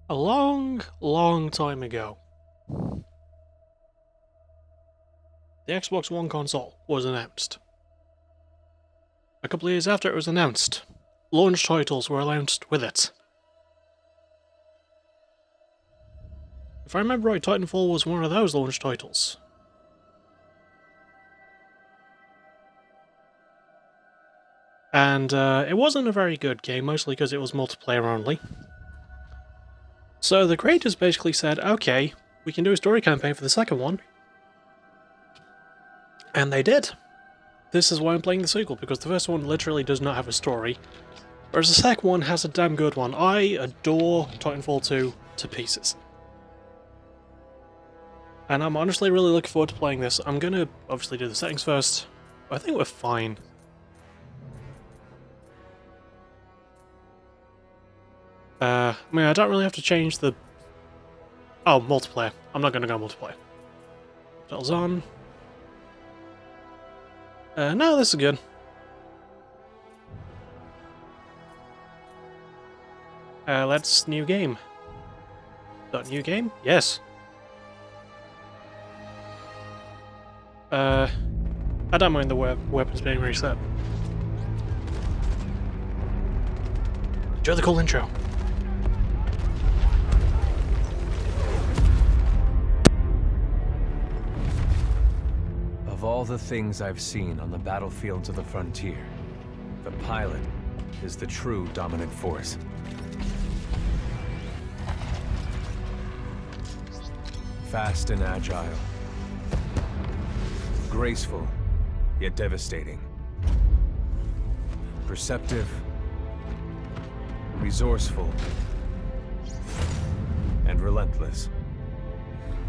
A long, long time ago, the Xbox One console was announced. A couple of years after it was announced, launch titles were announced with it. If I remember right, Titanfall was one of those launch titles. And it wasn't a very good game, mostly because it was multiplayer only. So the creators basically said, okay, we can do a story campaign for the second one. And they did. This is why I'm playing the sequel, because the first one literally does not have a story, whereas the second one has a damn good one. I adore Titanfall 2 to pieces. And I'm honestly really looking forward to playing this. I'm gonna obviously do the settings first, but I think we're fine. I mean, I don't really have to change the... Oh, multiplayer. I'm not gonna go multiplayer. Titles on. No, this is good. Let's new game. Dot new game? Yes. I don't mind the weapons being reset. Enjoy the cool intro. Of all the things I've seen on the battlefields of the frontier, the pilot is the true dominant force. Fast and agile. Graceful, yet devastating. Perceptive, resourceful, and relentless.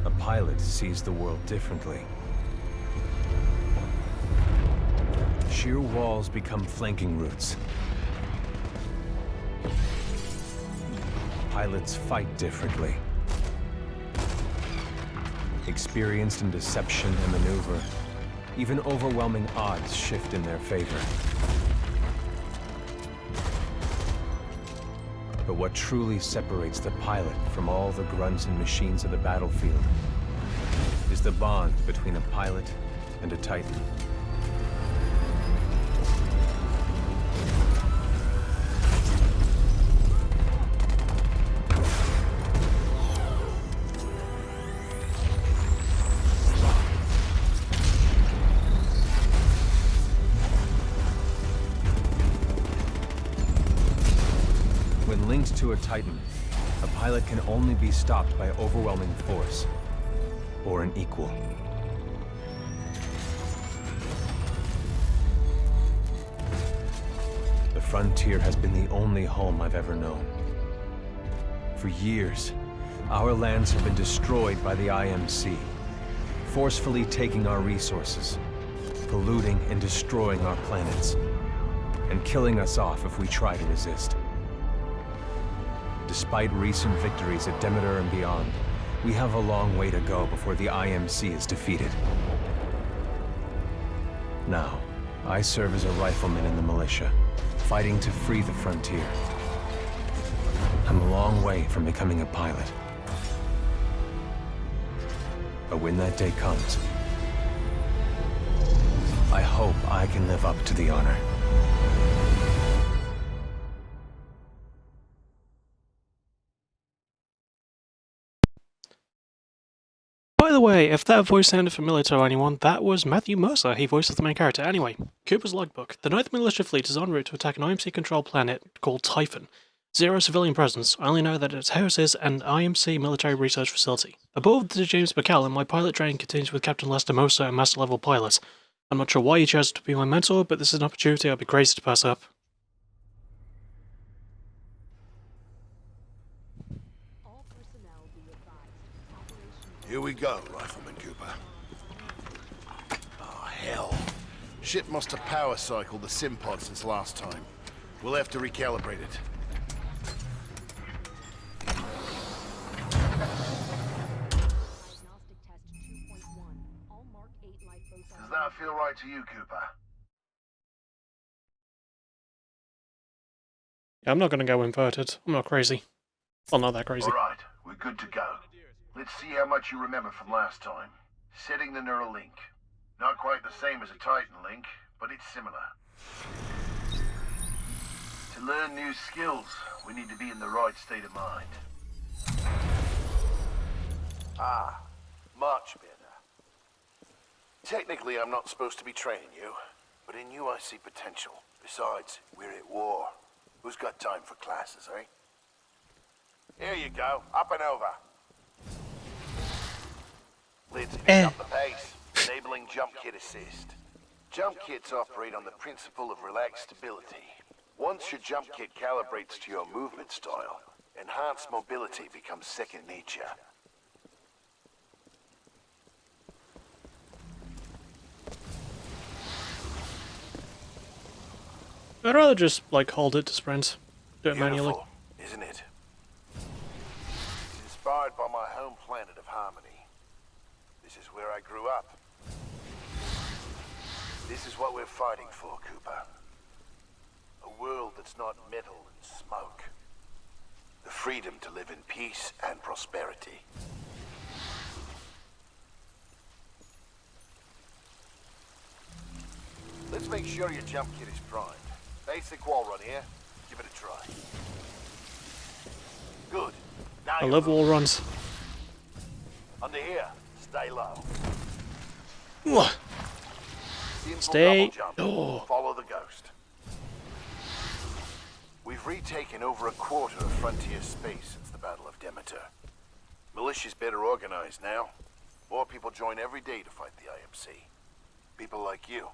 A pilot sees the world differently. Sheer walls become flanking routes. Pilots fight differently. Experienced in deception and maneuver, even overwhelming odds shift in their favor. But what truly separates the pilot from all the grunts and machines of the battlefield is the bond between a pilot and a Titan. When linked to a Titan, a pilot can only be stopped by overwhelming force, or an equal. The frontier has been the only home I've ever known. For years, our lands have been destroyed by the IMC, forcefully taking our resources, polluting and destroying our planets, and killing us off if we try to resist. Despite recent victories at Demeter and beyond, we have a long way to go before the IMC is defeated. Now, I serve as a rifleman in the militia, fighting to free the frontier. I'm a long way from becoming a pilot. But when that day comes, I hope I can live up to the honor. By the way, if that voice sounded familiar to anyone, that was Matthew Mercer. He voices the main character. Anyway, Cooper's logbook. The 9th Militia Fleet is en route to attack an IMC-controlled planet called Typhon. Zero civilian presence. I only know that its house is an IMC military research facility. Aboard the James McCallum, my pilot training continues with Captain Lester Moser, a master-level pilot. I'm not sure why he chose to be my mentor, but this is an opportunity I'd be crazy to pass up. Here we go, Rifleman Cooper. Oh, hell. Ship must have power cycled the sim pod since last time. We'll have to recalibrate it. Does that feel right to you, Cooper? Yeah, I'm not gonna go inverted. I'm not crazy. Well, not that crazy. All right. good to go. Let's see how much you remember from last time. Setting the neural link. Not quite the same as a Titan link, but it's similar. To learn new skills, we need to be in the right state of mind. Ah, much better. Technically, I'm not supposed to be training you, but in you I see potential. Besides, we're at war. Who's got time for classes, eh? Here you go, up and over. Let's pick up the pace, enabling jump kit assist. Jump kits operate on the principle of relaxed stability. Once your jump kit calibrates to your movement style, enhanced mobility becomes second nature. I'd rather just, like, hold it to sprint. Do it manually. Beautiful, isn't it? It's inspired by my home planet of Harmony. This is where I grew up. This is what we're fighting for, Cooper. A world that's not metal and smoke. The freedom to live in peace and prosperity. Let's make sure your jump kit is primed. Basic wall run here. Give it a try. Good. Now I love wall runs. under here. Stay low. Mwah. Simple Stay. double jump. Oh. Follow the ghost. We've retaken over a quarter of frontier space since the Battle of Demeter. Militia's better organized now. More people join every day to fight the IMC. People like you.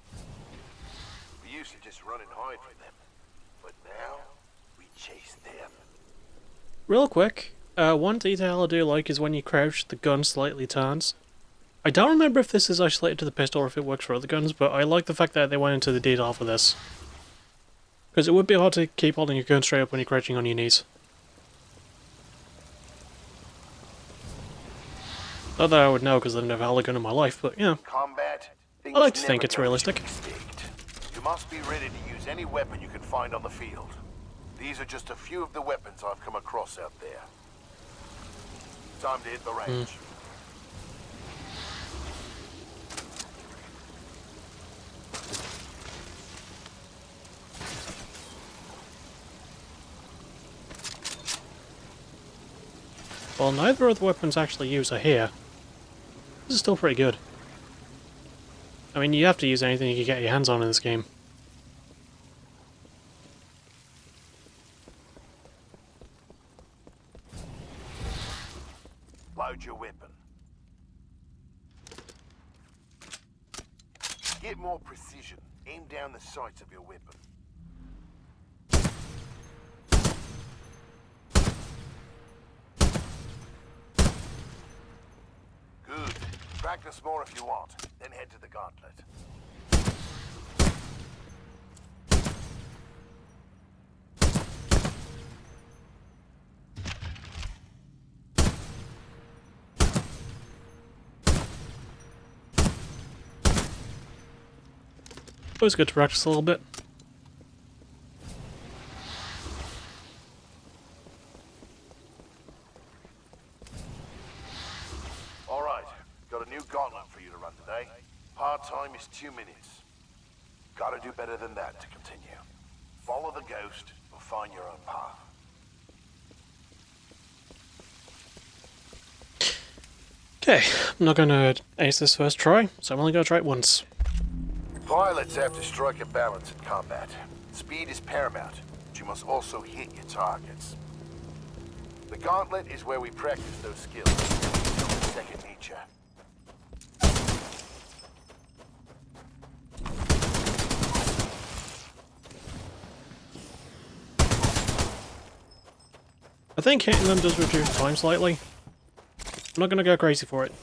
We used to just run and hide from them. But now, we chase them. Real quick, one detail I do like is when you crouch, the gun slightly turns. I don't remember if this is isolated to the pistol or if it works for other guns, but I like the fact that they went into the detail for this. Because it would be hard to keep holding your gun straight up when you're crouching on your knees. Not that I would know because I've never held a gun in my life, but yeah. Combat, I like to think it's realistic. You must be ready to use any weapon you can find on the field. These are just a few of the weapons I've come across out there. Time to hit the range. Well, neither of the weapons actually used are here. This is still pretty good. I mean, you have to use anything you can get your hands on in this game. Load your weapon. Get more precision. Aim down the sights of your weapon. Good. Practice more if you want, then head to the gauntlet. Always good to practice a little bit. Alright, got a new gauntlet for you to run today. Hard time is 2 minutes. Gotta do better than that to continue. Follow the ghost, or find your own path. Okay, I'm not gonna ace this first try, so I'm only gonna try it once. Pilots have to strike a balance in combat. Speed is paramount, but you must also hit your targets. The gauntlet is where we practice those skills. It's second nature. I think hitting them does reduce time slightly. I'm not gonna go crazy for it.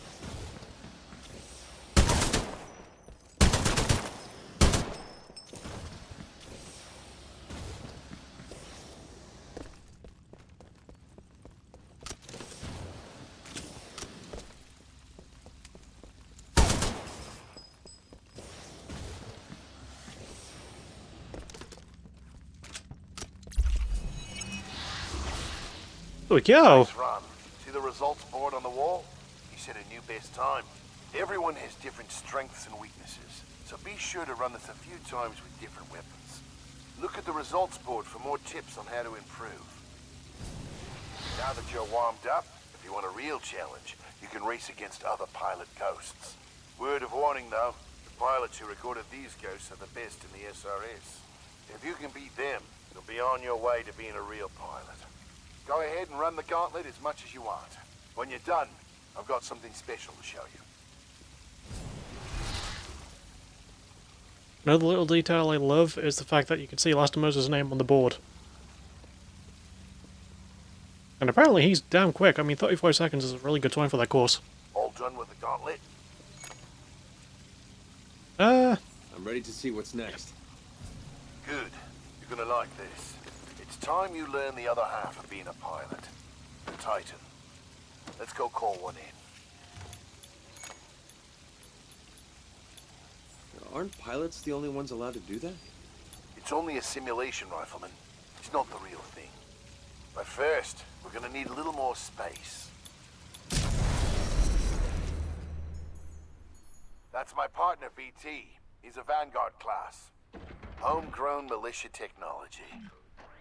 There we go! Nice run. 2 See the results board on the wall? He set a new best time. Everyone has different strengths and weaknesses, so be sure to run this a few times with different weapons. Look at the results board for more tips on how to improve. Now that you're warmed up, if you want a real challenge, you can race against other pilot ghosts. Word of warning though, the pilots who recorded these ghosts are the best in the SRS. If you can beat them, you'll be on your way to being a real pilot. Go ahead and run the gauntlet as much as you want. When you're done, I've got something special to show you. Another little detail I love is the fact that you can see Elastomos' name on the board. And apparently he's damn quick. I mean, 35 seconds is a really good time for that course. All done with the gauntlet? I'm ready to see what's next. Good. You're gonna like this. It's time you learn the other half of being a pilot. The Titan. Let's go call one in. Aren't pilots the only ones allowed to do that? It's only a simulation, Rifleman. It's not the real thing. But first, we're gonna need a little more space. That's my partner, BT. He's a Vanguard class. Homegrown militia technology.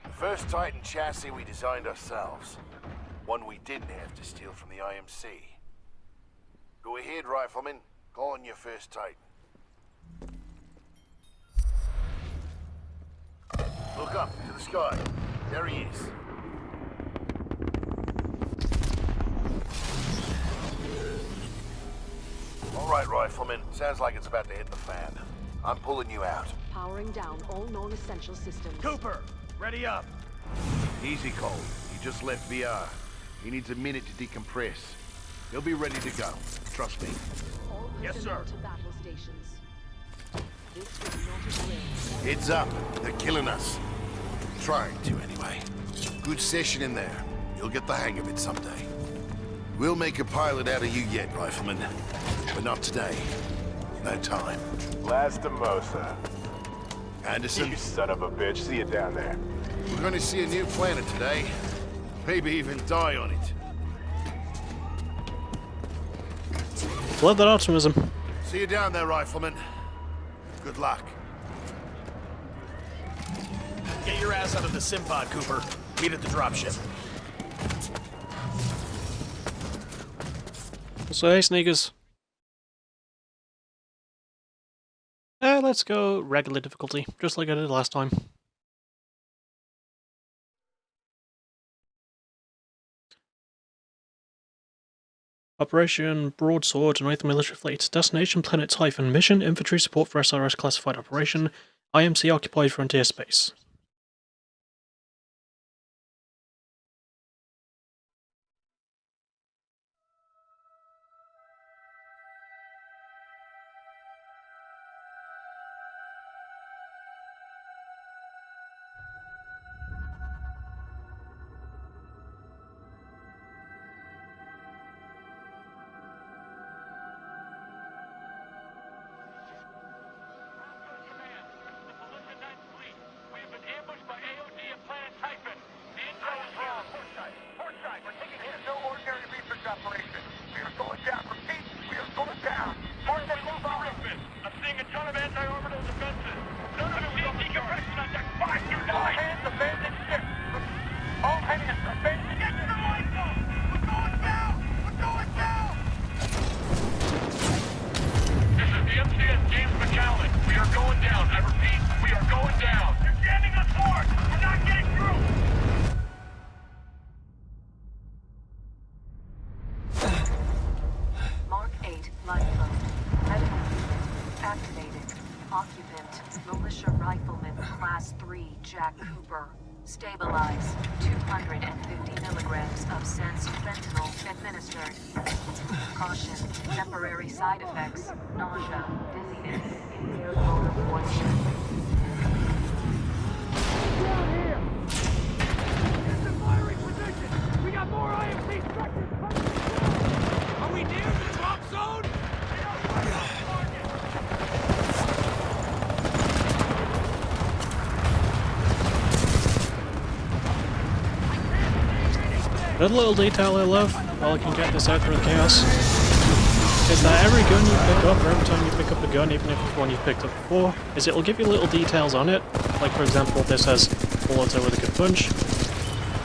The first Titan chassis we designed ourselves. One we didn't have to steal from the IMC. Go ahead, Rifleman. Call on your first Titan. Look up to the sky. There he is. All right, Rifleman. Sounds like it's about to hit the fan. I'm pulling you out. Powering down all non-essential systems. Cooper, ready up. Easy, Cole. He just left VR. He needs a minute to decompress. He'll be ready to go. Trust me. All Yes, personnel sir. to battle stations. This was not a drill. Heads up. They're killing us. Trying to, anyway. Good session in there. You'll get the hang of it someday. We'll make a pilot out of you yet, Rifleman. But not today. No time. Lastimosa. Anderson, You son of a bitch. See you down there. we're going to see a new planet today. Maybe even die on it. Love that optimism. See you down there, Rifleman. Good luck. Get your ass out of the sim pod, Cooper. Meet at the dropship. So, hey, sneakers. Let's go regular difficulty, just like I did last time. Operation Broadsword, 9th Militia Fleet. Destination Planet Typhon. Mission Infantry Support for SRS Classified Operation. IMC Occupied Frontier Space. Mark 8 lifeboat. Medical unit activated. Occupant, militia rifleman, class 3, Jack Cooper. Stabilize. 250 milligrams of sense fentanyl administered. Caution. Temporary side effects. Nausea, dizziness, impaired motor coordination. Another little detail I love, while I can get this out through the chaos, is that every gun you pick up, or every time you pick up a gun, even if it's one you've picked up before, is it'll give you little details on it. Like for example, this has full auto with a good punch.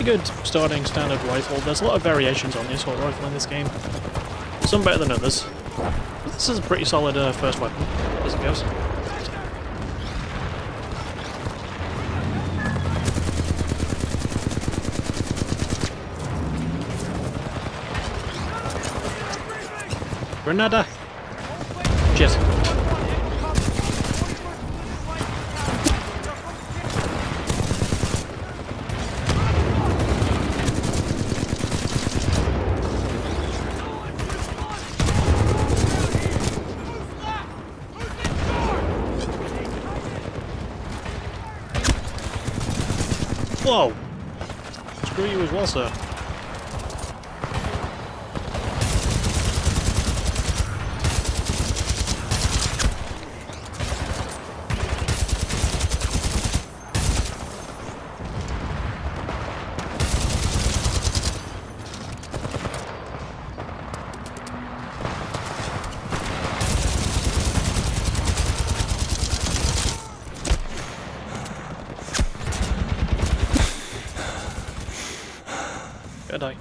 A good starting standard rifle. There's a lot of variations on the assault rifle in this game. Some better than others. But this is a pretty solid first weapon, as it goes. Grenada! Shit. Whoa! Screw you as well, sir. Good night.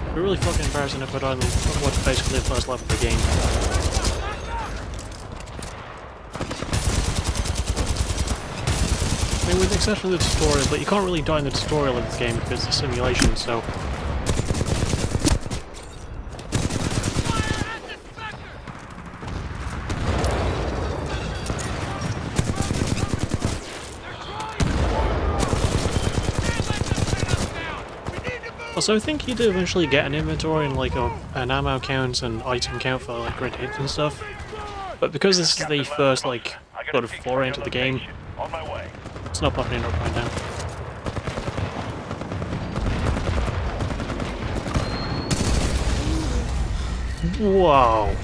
It'd be really fucking embarrassing if I'd only watched basically the first level of the game. I mean, with the exception of the tutorial, but you can't really die in the tutorial of this game because it's a simulation, so... Also, I think you do eventually get an inventory and like an ammo count and item count for like grenades and stuff. But because this is the first like sort of foray into the game, it's not popping up right now. Whoa!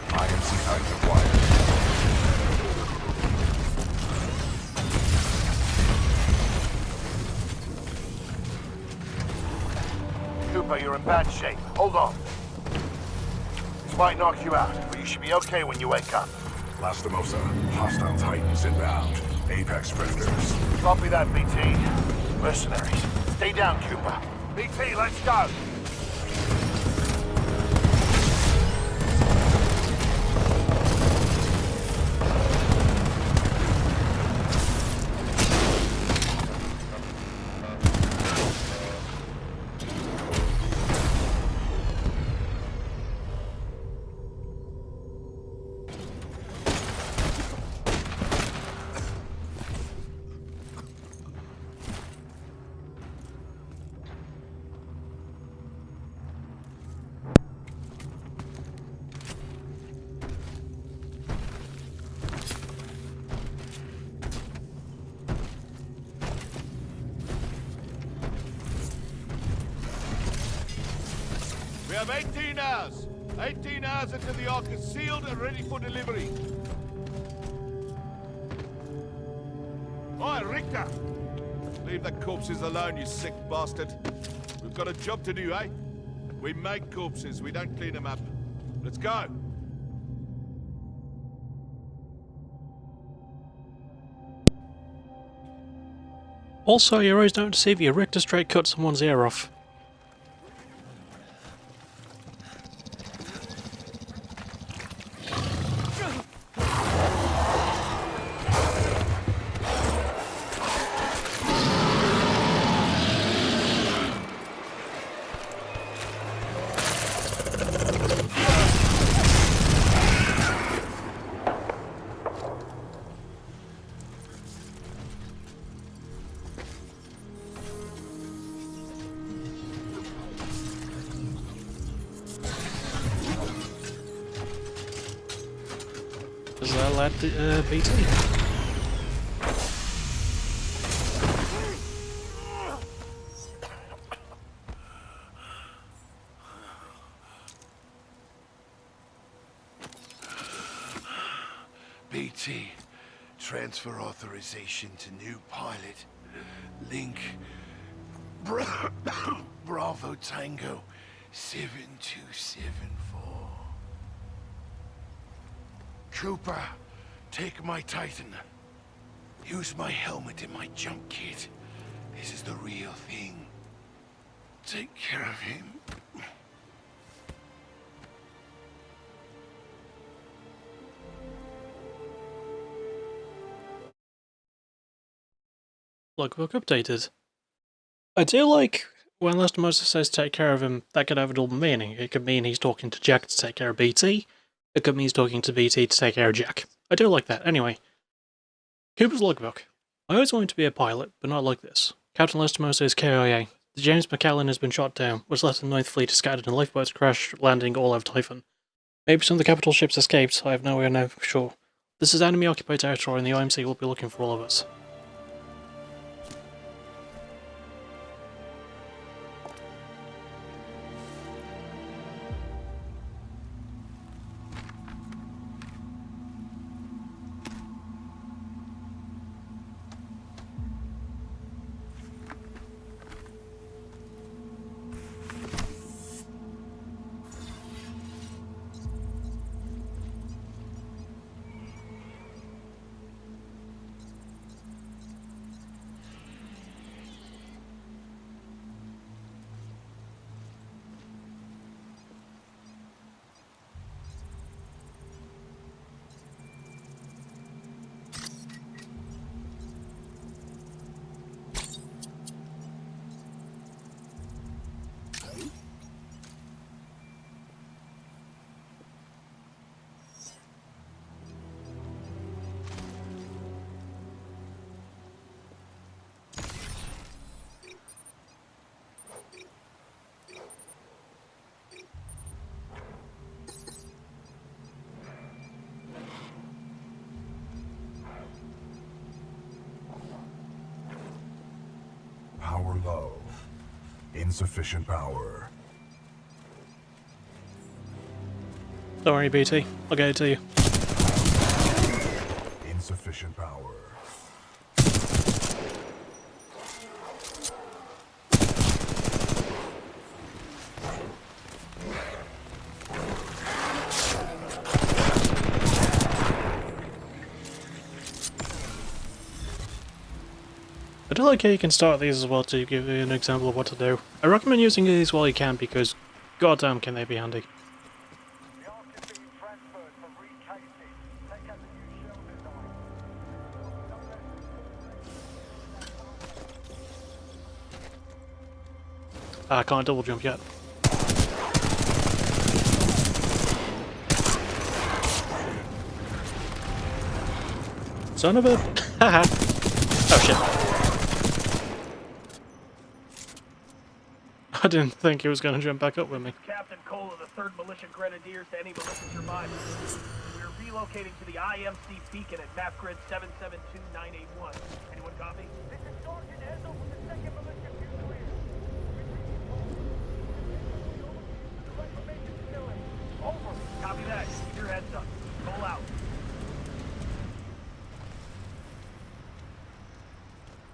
IMC items acquired. Cooper, you're in bad shape. Hold on. This might knock you out, but you should be okay when you wake up. Lastimosa, hostile Titans inbound. Apex predators. Copy that, BT. Mercenaries. Stay down, Cooper. BT, let's go. We have 18 hours. 18 hours until the Ark is sealed and ready for delivery. Oi, Richter! Leave the corpses alone, you sick bastard. We've got a job to do, eh? We make corpses, we don't clean them up. Let's go! Also, your eyes don't deceive you, Richter straight cut someone's ear off. Is that lad BT? BT, Transfer authorization to new pilot. Link. Bravo Tango 7274. Cooper, take my Titan. Use my helmet and my jump kit. This is the real thing. Take care of him. Logbook updated. I do like when Lester Moses says take care of him, that could have a double meaning. It could mean he's talking to Jack to take care of BT. It could mean he's talking to BT to take care of Jack. I do like that. Anyway, Cooper's logbook. I always wanted to be a pilot, but not like this. Captain Lester Moses KIA. The James McAllen has been shot down, was left in the 9th Fleet scattered and lifeboats crash landing all over Typhon. Maybe some of the capital ships escaped, I have no way to know for sure. This is enemy occupied territory and the IMC will be looking for all of us. Power low. Insufficient power. Don't worry, BT. I'll get it to you. Insufficient power. I do like how you can start these as well to give you an example of what to do. I recommend using these while you can because goddamn can they be handy. I can't double jump yet. Son of a... Haha. Oh shit. I didn't think he was going to jump back up with me. Captain Cole of the 3rd Militia Grenadiers to any militia survivors. We're relocating to the IMC beacon at map grid 772981. Anyone copy? This is Sergeant Esso from the 2nd Militia Fusiliers. Over. Copy that. Keep your heads up. Cole out.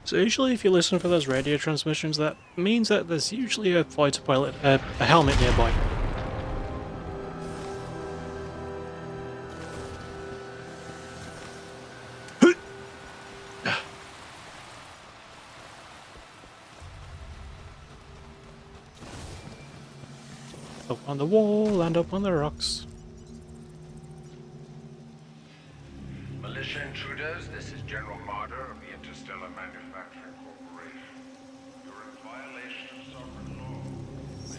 So usually if you listen for those radio transmissions, that means that there's usually a fighter pilot, a helmet nearby. Up on the wall and up on the rocks. Militia intruders, this is General Marder of the Interstellar Manufacturing Corporation. You're in violation of sovereign law.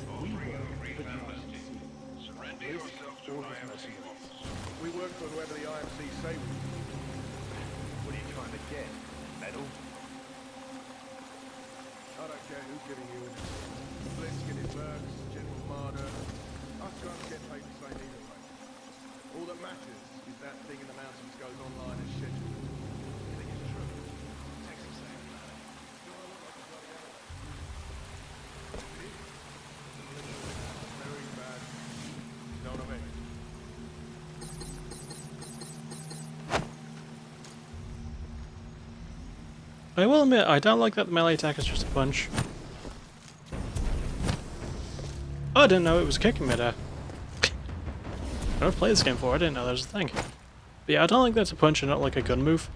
Offering you brief amnesty. Surrender yourself to IMC officers. We work for whoever the IMC say we do. What are you trying to get? Medal? I don't care who's giving you it. Blitzkin, it works, General Marder. Us guns get paid the same either way. All that matters is that thing in the mountains goes online as scheduled. You think it's true? Texas ain't lying. Do I look like a bloody animal? It is. The militia is very bad. You know what I mean? I will admit, I don't like that the melee attack is just a punch. Oh, I didn't know it was a kick in midair. I've played this game before, I didn't know that was a thing. But yeah, I don't think that's a punch and not like a gun move.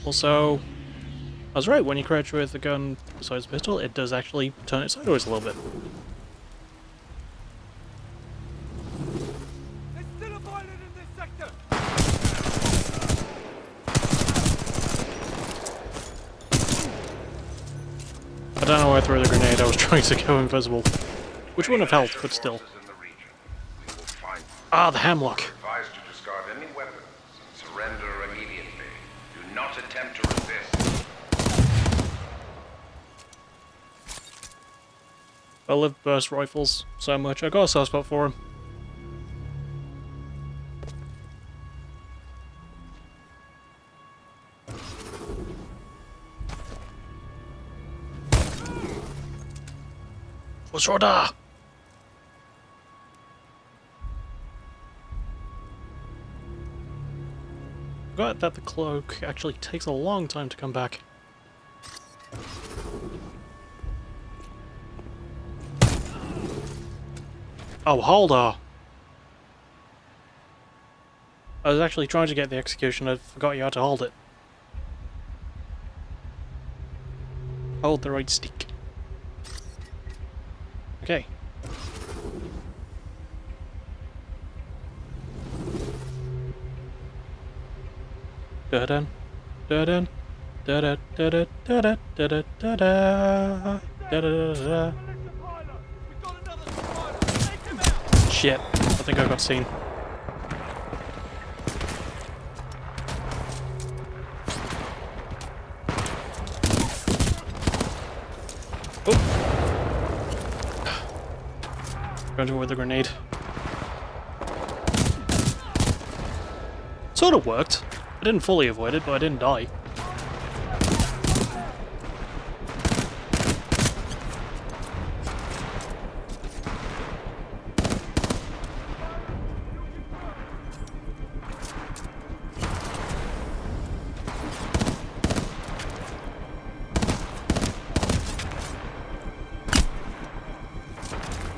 Also, I was right, when you crouch with a gun besides a pistol, it does actually turn it sideways a little bit. There's still a violent in this sector! I don't know where I threw the grenade, I was trying to go invisible. Which wouldn't have helped, but still. Ah, the hamlock. Advised to discard any weapons and surrender immediately. Do not attempt to resist. I love burst rifles so much, I got a soft spot for them. What's order? Forgot that the cloak actually takes a long time to come back. Oh, hold on. I was actually trying to get the execution, I forgot you had to hold it. Hold the right stick. Okay. Da-dun, da-dun, da-da, da-da, da-da, da-da, da-da, da-da-da-da. Shit, I think I got seen. Oh! Trying to avoid the grenade. Sort of worked. I didn't fully avoid it, but I didn't die.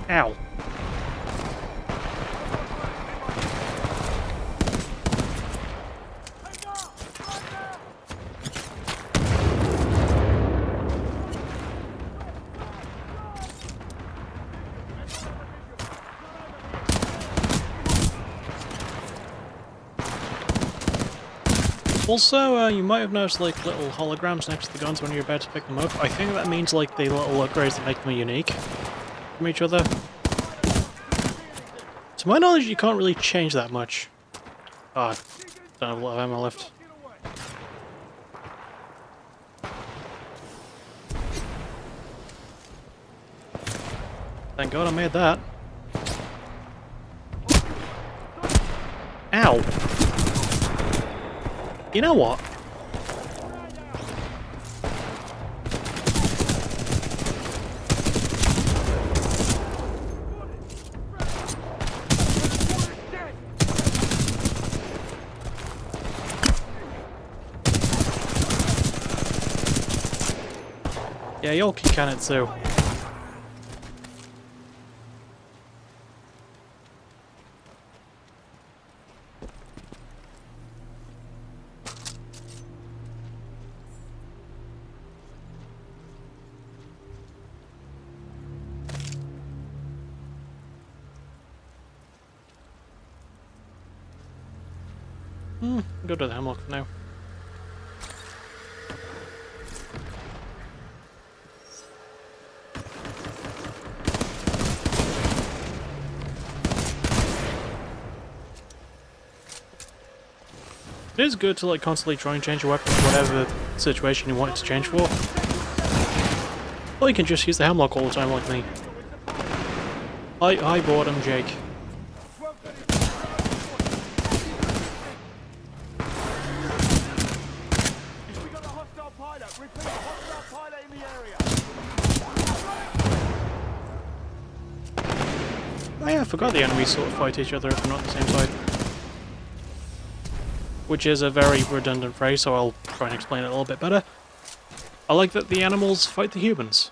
Ow. Also, you might have noticed like little holograms next to the guns when you're about to pick them up. I think that means like the little upgrades that make them unique from each other. To my knowledge, you can't really change that much. Ah, don't have a lot of ammo left. Thank God I made that. Ow! You know what? Yeah, y'all can it too. Go to the hemlock for now. It is good to like constantly try and change your weapon for whatever situation you want it to change for. Or you can just use the hemlock all the time like me. Hi boredom, Jake. Oh yeah, I forgot the enemies sort of fight each other if they're not on the same side. Which is a very redundant phrase, so I'll try and explain it a little bit better. I like that the animals fight the humans.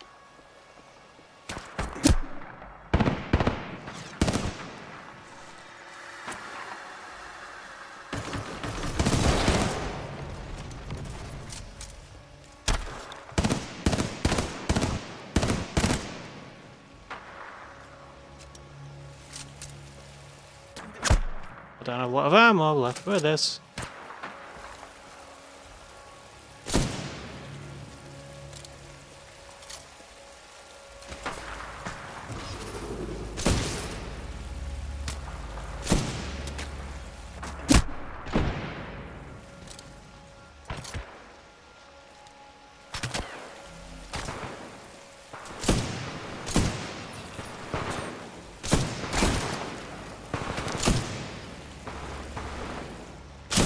I don't have a lot of ammo left for this.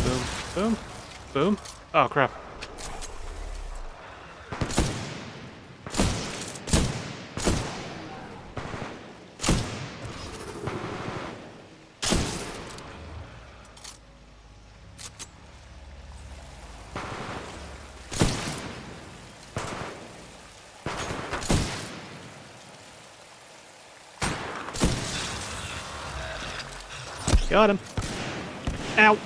Boom, boom, boom. Oh crap. Got him. Ow.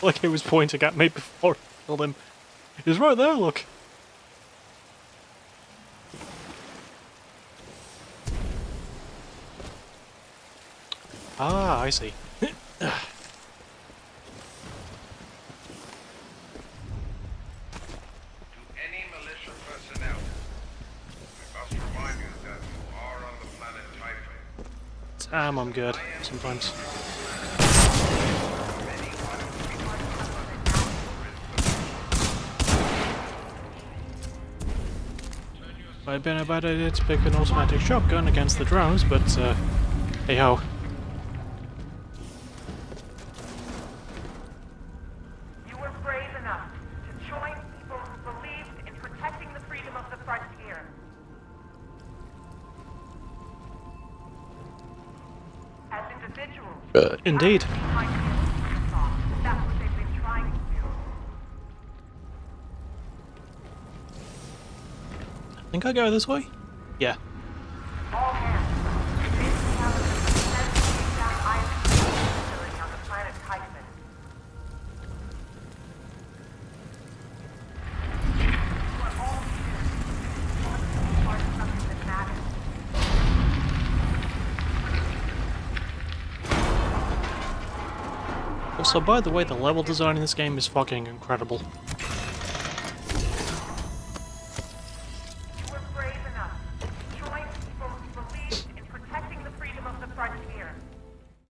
Like he was pointing at me before I killed him. He's right there, look. Ah, I see. To any militia personnel, I must remind you that you are on the planet Titanfall. Damn, I'm good sometimes. I'd been about it to pick an automatic shotgun against the drones, but hey ho. You were brave enough to join people who believed in protecting the freedom of the frontier. As individuals, Indeed. that's what they've been trying to do. I think I go this way? Yeah. All hands. This intelligence is sent to take down IMC facility on the planet Titan. You are all here. Part of something that matters. Also, by the way, the level design in this game is fucking incredible.